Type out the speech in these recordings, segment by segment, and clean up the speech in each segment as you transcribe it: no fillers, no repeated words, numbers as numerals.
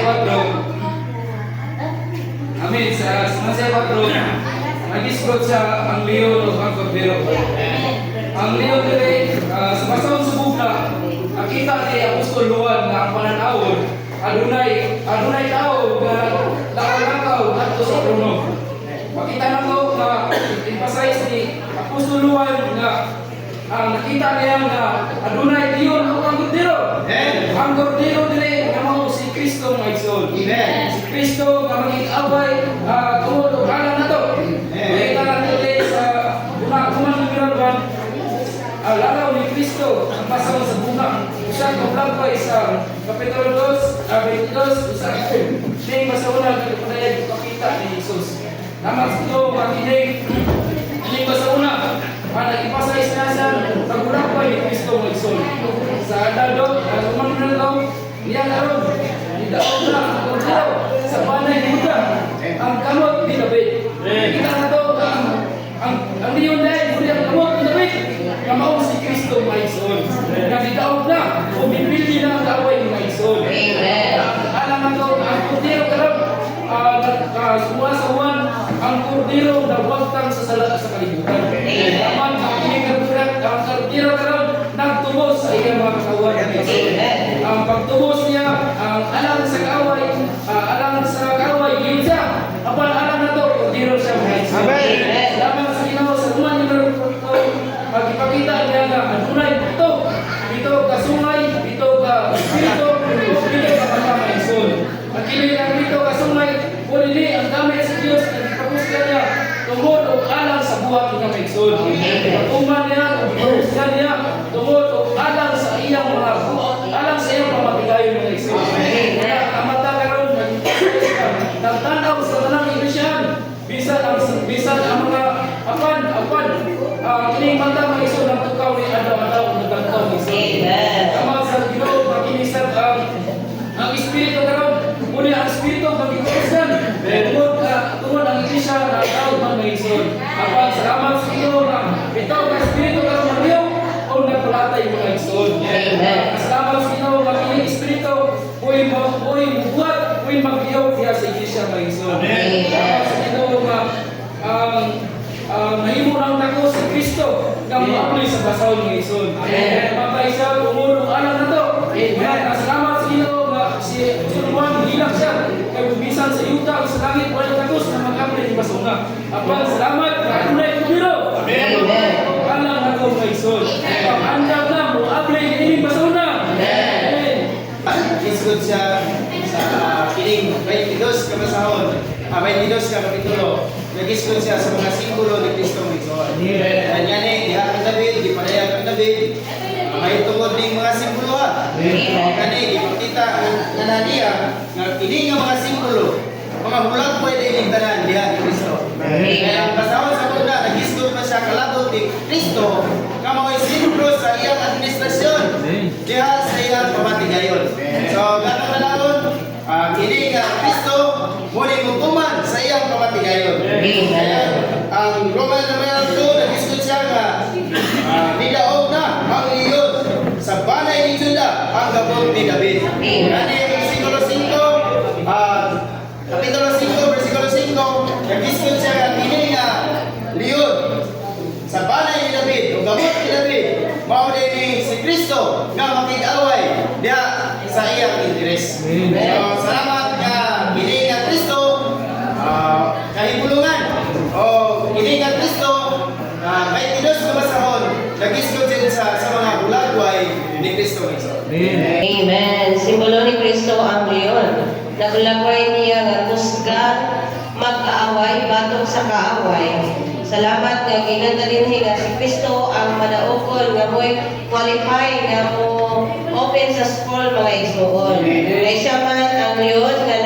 4, amin, sa Masaya 4, nag-isgot sa ang leon o ang kordero. Ang leon nila, sa pasahon sa bugna, nakita ni Apostol Juan na ang pananawon, adunay tao na lakaw-lakaw ato sa trono. Makita na ko na emphasize ni Apostol Juan na nakita niya na adunay leon o ang kordero. Ang kordero nila na mao si Kristo mga igsoon. Si Kristo na maging-away tungod og alam na to. Makita natin sa unang numero 1, laraw ni Kristo ang pasahon sa bunga. Usa ka plagpay sa Kapitulo 2, 22, usa ka ning pasahon na ipakita ni Jesus. Naman ito makinig ining pasahon nag-ipasay na sa pagulakpay ni Kristo mga igsoon. Sa adado, unang numero 2, niya naroon nidaog na ang kordero sa banay ni Juda, ang kamot ni David. Kita na to ang leon na yun, ang kamot ni David, kamao si Kristo mga igsoon. Nagdaog na, umipili na ang kaaway ni mga igsoon. Alam na to, ang kordero karon, sumuha sa uwan, ang kordero na wagtang sa kalibutan. Naman, ang kordero karon, nagtubos sa iyang mga kaaway ni mga igsoon. Ang pagtubos niya, alang sa kaaway, yun siya. Apan alam na to, kordero siya mga igsoon. Salamat sa Ginoo sa uman numero 4, magipakita niya na adunay ito ka sungay, ito ka espiritu, ito ka mga igsoon. Magkili ang ito ka sungay, kung hindi ang gamit sa Diyos na ipapusgan niya tungod o alang sa buhat ng mga igsoon. Patuman niya, ipapusgan niya tungod o alang sa iyang pamatigayon ng igsoon. Kaya ang mata karon nagtanaw sa tanang iglesia, bisan ang mga apan kining mata mga igsoon ang tukaw ni adaw-adaw nagkantaw ng igsoon. Kama sa Ginoo makinisab ang espiritu karon, muli ang espiritu magigusgan. Tungod ang iglesia na tawag man mga igsoon. Apan salamat sa Ginoo na bitaw ang espiritu karon mariyo o nagpalatay mga igsoon. Salamat sa Ginoo na kining espiritu uy buhat, uy magbiyaw diha sa iglesia mga igsoon. Salamat sa Ginoo na nahimo ng tako si Kristo nga maapoy sa basahon ng igsoon. Patay siya tumulong alam na to. Salamat sa Ginoo nga si Juan hilak siya kay bisan sa yuta o sa langit wala takos na mag-apoy ni basahon. Apan salamat nga adunay kordero. Alam na to mga igsoon. Pag-andam na mo apoy ni basahon. Isgod siya sa kining 22 ka basahon, 22 ka kapitulo. Nag-isgod siya sa mga simbolo ni Kristo ng igsoon. Kanyani, diha kang David, di pareha kang David. May tungod ng mga simbolo Kani, ipakita na naniya nga kining nga mga simbolo, mga hulag pwede iligtanan diha ni Kristo. Kaya ang basahon sa una, nag-isgod pa siya kalabot ni Kristo, kamoy simbolo sa iyang administrasyon diha sa iyang pamatigayon. So, ganang nalawon, kini nga Kristo muling hukuman sa iyang pamatigayon. Kaya ang Roman numero 2, nag-isgod siya nga nidaog na ang leon sa banay ni Juda ang gabot ni David. Kani versikulo 5, kapitulo 5, versikulo 5, nag-isgod siya nga kini nga leon sa banay ni David, o gabot ni David, mao ni si Kristo nga makig-away diha sa iyang interes. So, salamat nga kini nga Kristo kahibulungan o kini nga Kristo may tinos na basahon nag-isgod din sa mga bulagway ni Kristo mismo. Amen. Simbolo ni Kristo ang leon. Naglagway niya nga kusgan mag-aaway batong sa kaaway. Salamat nga ginanda dinhi nga si Kristo ang madaukol nga mo'y qualify nga mo open sa school mga igsoon. Kay siya man ang leon nga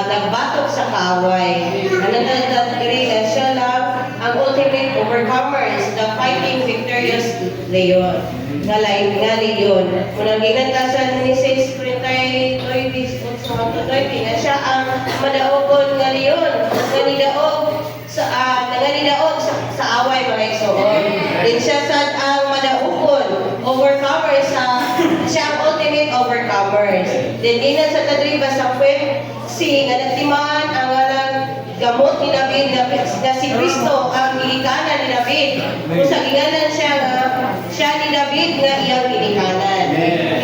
nagbatok sa kaaway. Nanatagdag nga siya lang ang ultimate overcomers, the fighting victorious leon. Nga leon. Kung ginanda sa Genesis 33 nga siya ang madaukol nga leon. Nanganidaog sa away mga igsoon. Din siya sad ang madaukol overcomers siya ang ultimate overcomers. Then ginan sa tadriba sa si nga nagtimaan ang gamot ni David na si Kristo ang ginikanan ni David. Kung sa ginganan siya ni David nga iyang ginikanan.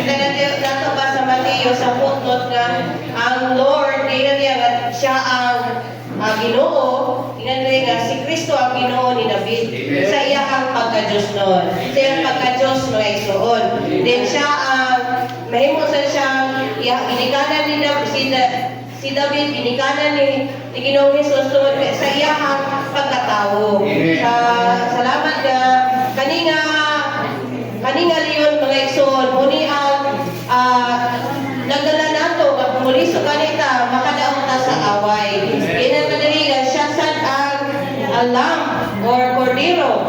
Kita nato ba sa Mateo sa footnote nga ang Lord kaya niya nga siya ang Ginoo, inanay nga si Kristo ang Ginoo ni David. Sa iyang pagka-Diyos noon. Sa iyang pagka-Diyos no igsoon. Then siya ang mahimo sa siyang ginikanan ni David, si David ginikanan ni Ginoong Hesus tungod sa iyang pagkatao. Salamat nga kaninga liyon mga igsoon muni ang nagdala nato nga muli sa kanita makadaot ta sa away. Ginadali nga siya sad ang lamb or cordero.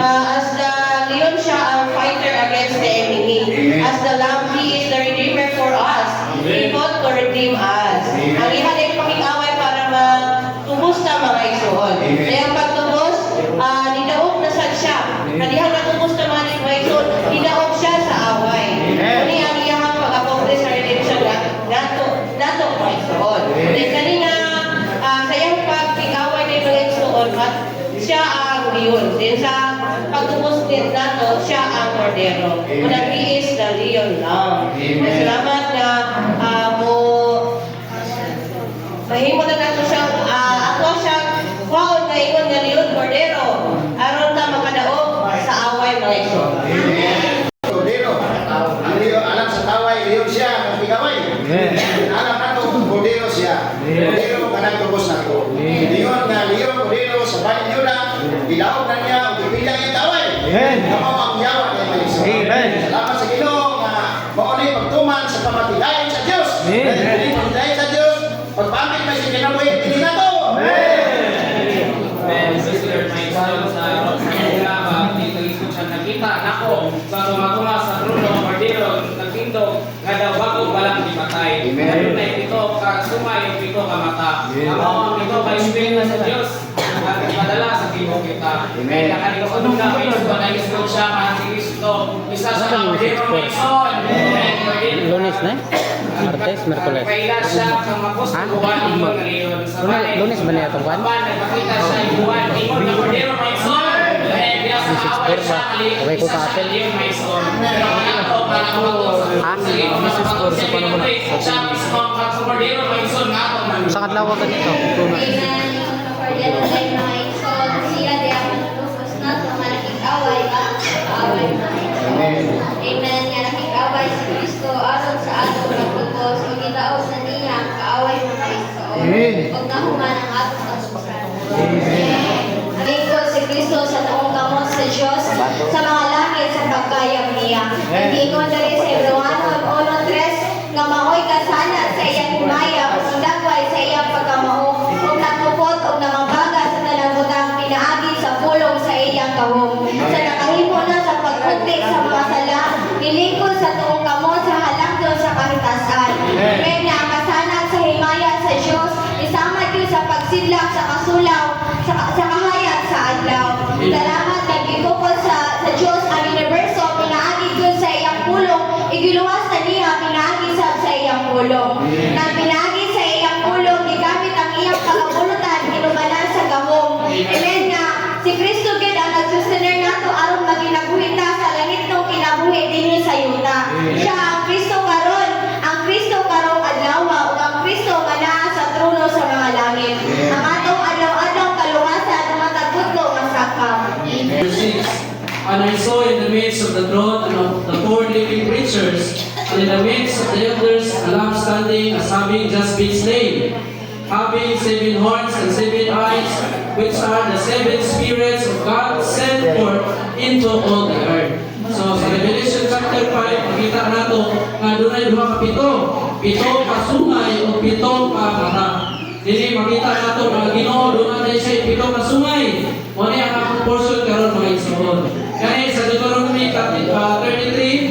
As the leon siya ang fighter against the enemy. As the lamb, he is the redeemer for us. He fought to redeem us. Ang ihalay pakikaway para matubos na mga igsoon. Kaya ang pagtubos, nidaog na sad siya. Kadihan natubos na mga igsoon, nidaog siya sa away. Kuni ang iyahang pag-accomplish sa redemption nato mga igsoon. Then kanina, sa iyang pagkikaway na mga igsoon, siya ang leon. Then sa pagtubos din nato, siya ang cordero. Kung he is the leon lang. Salamat na mahimo na nato siya, ako siya, kwaon na ingon nga leon cordero. Aron ta makadaog sa away mga igsoon. Cordero. Alam sa taway, leon siya, ang pigaway. Alam nato, cordero siya. Cordero ka nagtubos na ko. Leon nga, leon, cordero, sa bayan niyo na, bilaog na niya, upipilang yung taway. Kamo ang yawa niya, mga igsoon. Salamat sa Ginoo nga maunay pagtuman sa pamatigayon sa Diyos. Pamatigayon sa Diyos, pagpamit may sikinabuhi, hindi na to. Sister, may isang sa programa, dito isip siya nakita, nako, sa tumatula sa trono, Cordero, nagtindog, nga daw bago walang ipatay. Ngayon na ito, sumay yung pito ka mata. Amo ang ito, kay Espiritu sa Diyos, at ipadala sa timo kita. Kaya nakalikosunong na Kristo, nag-isog siya, mga si Kristo, isa sa Cordero Mason. Lunes na? Martes, Merkules. Kailan siya kang mapos na buwan, ingon na liyon. Lunes ba niya itong buwan? Nagpakita siya yung buwan, ingon na Cordero Mason. Okay ko sa atin. Sa kadlaw ka dito. Amen. Cordero tayo mga igsoon, siya di ang matutupos na ito, nga nakikaway ba? Kaaway na. Amen. Nga nakikaway si Kristo, aron sa ato nagtupos, o gitaos na niya, kaaway mga igsoon. Huwag nahuman ang atong kasusan. Amen. Lingkod si Kristo sa taong kamot sa Diyos, sa mga langit sa pagkayang niya. Hindi ko na rin sa Hebreano 1:3, nga maoy kasana sa iyang himaya, o dagway sa iyang pagkamao, o nagpupot o namabaga sa talagutang pinaagi sa pulong sa iyang kahong. Sa nakahimo na sa pagkunti sa mga sala, nilingkod sa tuong kamot sa halakdon sa kahitasan. Amen. Na ang kasanan sa himaya sa Diyos, isama yun sa pagsidlak sa kasulaw, sa kahayag sa adlaw. Salamat nagikukod sa Diyos ang universo, pinaagi yun sa iyang pulong, igiluwas na niya, pinaagi sa iyang pulong. Na pinaagi sa iyang pulong, gigamit ang iyang pagkabulutan, inumanan sa gahong. Amen nga, si Kristo gid ang nagsusuner nato aron maginabuhi ta sa langit nung kinabuhi dinhi sa yuta. Siya ang Kristo karon, ang Kristo karong adlaw, ug ang Kristo nga naa sa trono sa mga langit. Ang atong adlaw-adlaw kaluwasan matagudlo nga sakap. Verse 6. And I saw in the midst of the throne and of the four living creatures, and in the midst of the elders, a lamb standing as having just been slain, having 7 horns and 7 eyes, which are the 7 spirits of God sent forth into all the earth. So sa Revelation chapter 5, makita nato nga dunay duha ka pito ka sungay o pito ka mata. Dili makita nato nga Ginoo dunay siya pito ka sungay. Muna ang akong portion karon mga igsoon. Kaya sa Deuteronomy chapter 33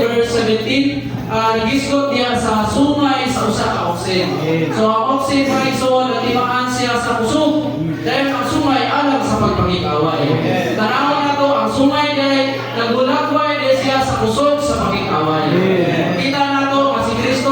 verse 17, nagisgot diya sa sungay sa usa ka oxen. So ang oxen mga igsoon natimaan siya sa kusog. Dahil ang sungay alang sa pagpangikaway. Tanawon nato ang sungay dahil nagulagway dahil siya sa kusog sa pangikaway. Kita nato nga si Kristo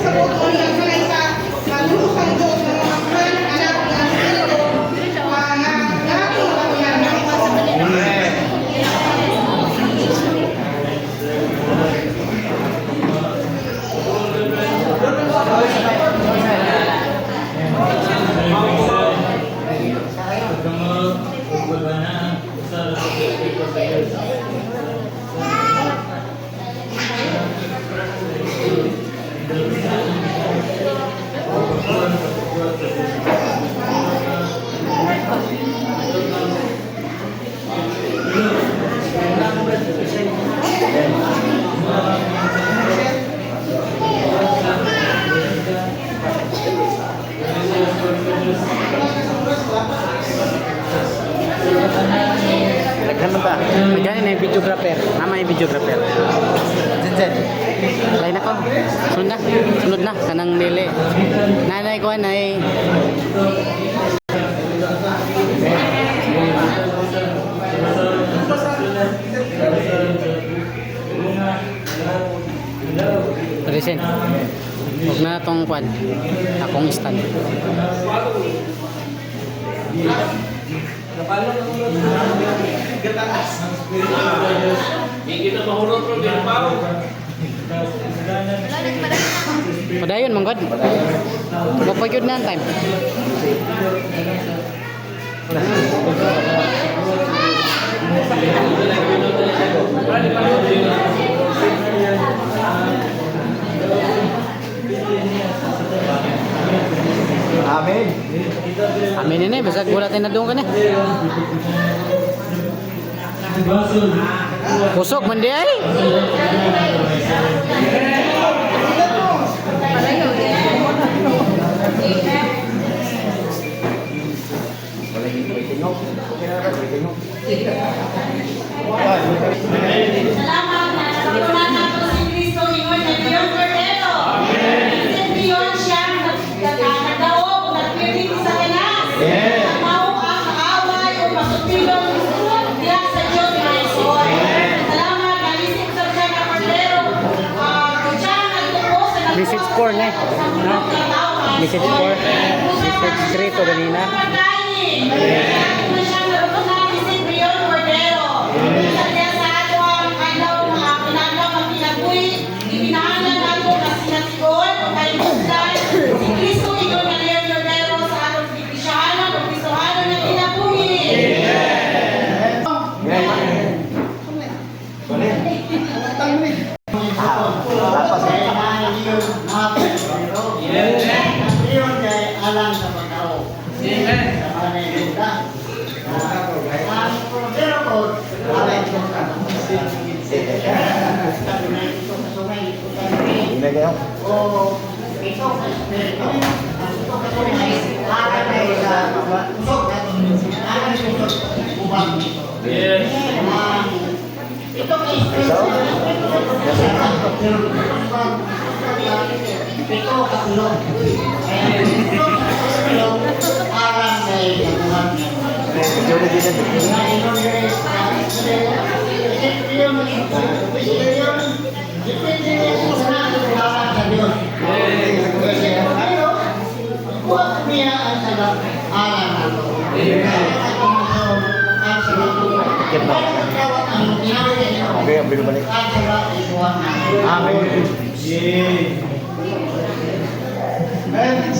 sa buto lang sa isa, magulong ang Diyos ng mga man, anak ng Espiritu, nagdako ang yan ng Naghanap ta. Magani na yung videographer. Nama yung videographer. Jen. Lain ako. Sunod na. Sunod na. Kanang nili. Nanay ko ay present. Huwag na itong kwan. Akong stand. Padayon manggod. Mapagyod na ang time. Amen. Amin ini basag wala tayo na doon ka na. Pusok man di ay. Wala hindi ko itinok. Salamat na natutunan nato si Kristo ingon na Leon Cordero. Isip Leon siya nagdaog, nagpilit sa kanas. Mao ang kaaway o pasutilong diya sa Diyos na Isoy. Salamat na isip sa siya na Cordero. Siya nagtupo sa Message 4 na. No? Message 4. Message 3 to ganina. Alang sa pagkao. Amen. Sa mga nailinda. Ang pero ko, alang sa pagkao. O, ito kasi ang ito kasi alang na isa usok alang sa ubang ito. Ito kasi ito katulong. Ito katulong alang na ikaguhan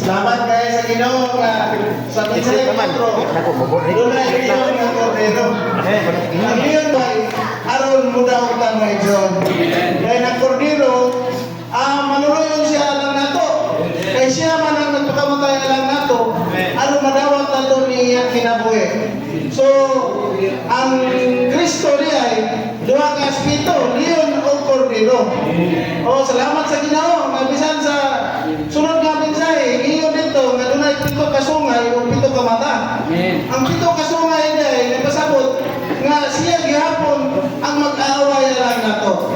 Salamat kayo sa Ginoo nga sa mensahe ng Pedro. Doon na Ginoo nga Cordero. Ang iyon ba aron mo daw ta mga John. Kaya ng Cordero, manuloyon siya lang nato. Kaya siya man ang nagpakamatay lang nato. Aron madawat nato niya kinabuhi. So, ang Kristo niya ay duha ka espiritu, Leon o Cordero. Oh, salamat sa Ginoo. Mabisan sa sunod nga mensahe, iyon dito nga dunay pito ka sungay o pito ka mata. Ang pito ka sungay day nagpasabot nga siya gihapon ang mag-aaway lang nato.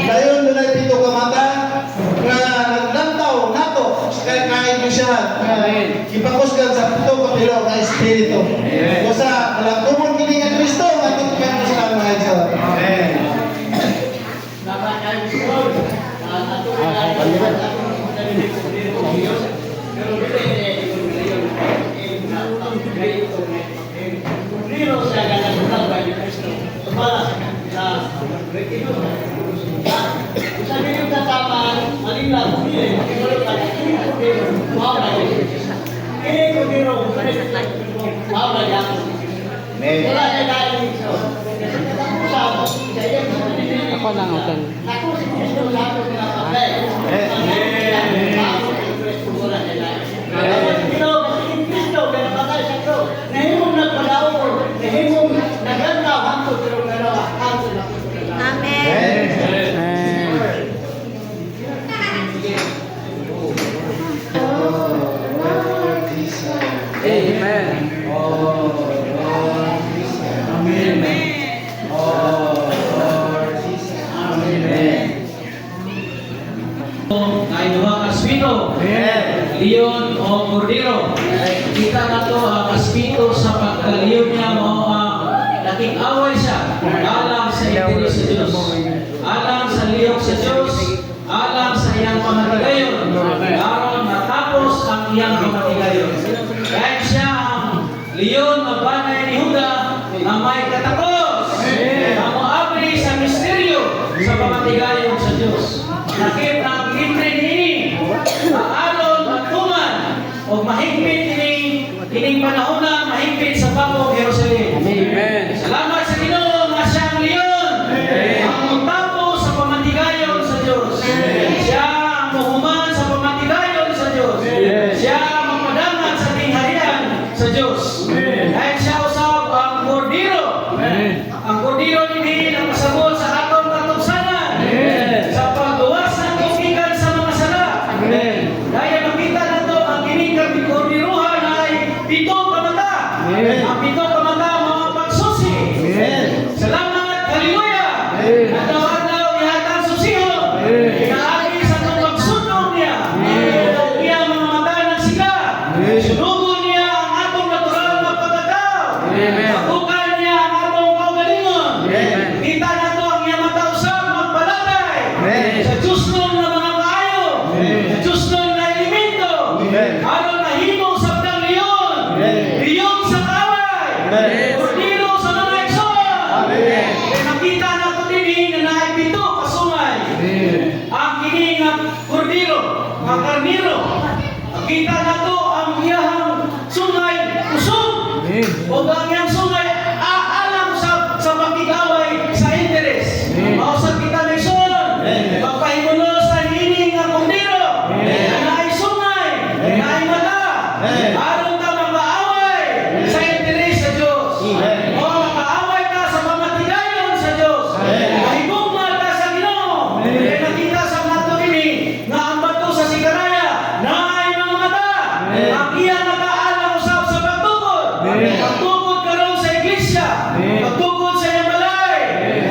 Dayon dunay pito ka mata nga naglantaw nato kay kahit siya ipakusgan sa pito ka pilo ka espiritu. Usa malagtumon kini nga Kristo nga tutupyan mo sa mga Dios. Amen. Ako lang hotel. Leon o Cordero. Kita na to ang aspito sa pagkaliyon niya mo laking away siya alang sa itiri sa Diyos, alang sa liyok sa Diyos, alang sa iyang pamatigayon, aron matapos ang iyang pamatigayon. Kahit siya ang Leon mabanay ni Huda na may katakos na moabri sa misteryo sa pamatigayon sa Diyos. Nakit ang libre niini aron magtuman o mahigpit ining panahon na mahigpit sa Bagong Jerusalem. Amen. Salamat sa Ginoo nga siya ang Leon. Ang magtapos sa pamatigayon sa Diyos. Siya ang muhuman sa pamatigayon sa Diyos. Siya ang magpadangan sa tingharian sa Diyos. Dahil siya usab ang Cordero. Ang Cordero ni ang pasabot sa atong katupsanan. Sa paggawas ng kapigan sa mga sala. Dahil makita nato ang kinikang Corderohan ay pito ka mata. Ang pito makita na to ang iyahang sungay usog. O ang iyang sungay aalam sa makikaway sa interes. Mausap kita ng son. Magpahimulo sa hining nga kundiro. Na ay sungay. Na ay mata. Aron ta makaaway sa interes sa Diyos. O makaaway ka sa pamatigayon sa Diyos. Mahigugma ka sa Ginoo. Kaya nakita sa nato ini nga ang bato sa Sikaraya na ay mga mata. Ang iyang makaalam usab sa pagtukod. Pagtukod karon sa iglesia. Pagtukod sa iyang balay.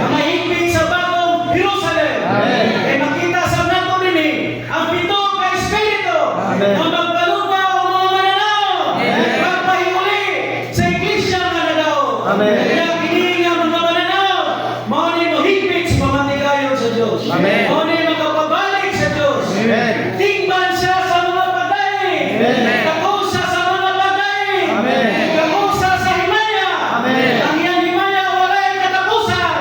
Ang mahigpit sa bagong Jerusalem. Kaya makita sa nato ini ang pito ka espiritu na magpalugaw ang mga mananaw. Magpahimuli sa iglesia nga nagaw. Kaya kini nga mga mananaw, mao ni mohigpit sa pamatigayon sa Diyos. Mao ni makapabalik sa Diyos. Tingban siya sa mga pagdai. Kakusa sa mga pagdai. Kakusa sa himaya. Ang iyang himaya walay katapusan.